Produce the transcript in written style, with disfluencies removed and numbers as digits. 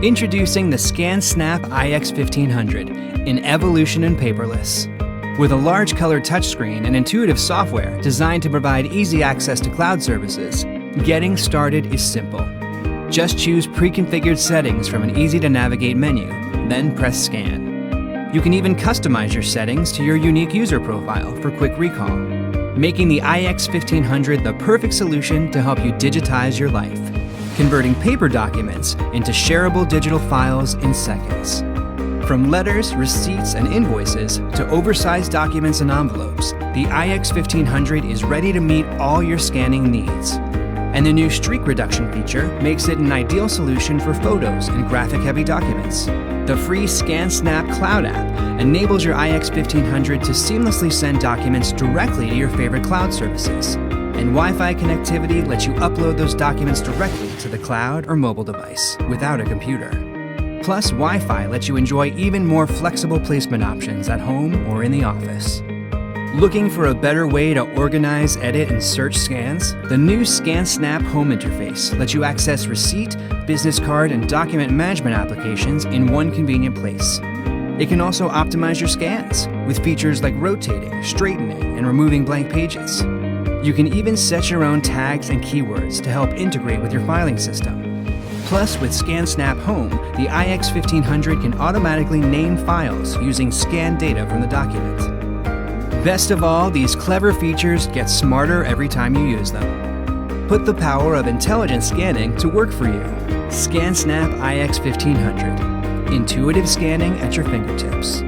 Introducing the ScanSnap iX1500, an evolution in paperless. With a large color touchscreen and intuitive software designed to provide easy access to cloud services, getting started is simple. Just choose pre-configured settings from an easy-to-navigate menu, then press Scan. You can even customize your settings to your unique user profile for quick recall, making the iX1500 the perfect solution to help you digitize your life, converting paper documents into shareable digital files in seconds. From letters, receipts, and invoices to oversized documents and envelopes, the iX1500 is ready to meet all your scanning needs. And the new streak reduction feature makes it an ideal solution for photos and graphic-heavy documents. The free ScanSnap Cloud app enables your iX1500 to seamlessly send documents directly to your favorite cloud services. And Wi-Fi connectivity lets you upload those documents directly to the cloud or mobile device without a computer. Plus, Wi-Fi lets you enjoy even more flexible placement options at home or in the office. Looking for a better way to organize, edit, and search scans? The new ScanSnap Home interface lets you access receipt, business card, and document management applications in one convenient place. It can also optimize your scans with features like rotating, straightening, and removing blank pages. You can even set your own tags and keywords to help integrate with your filing system. Plus, with ScanSnap Home, the iX1500 can automatically name files using scanned data from the document. Best of all, these clever features get smarter every time you use them. Put the power of intelligent scanning to work for you. ScanSnap iX1500. Intuitive scanning at your fingertips.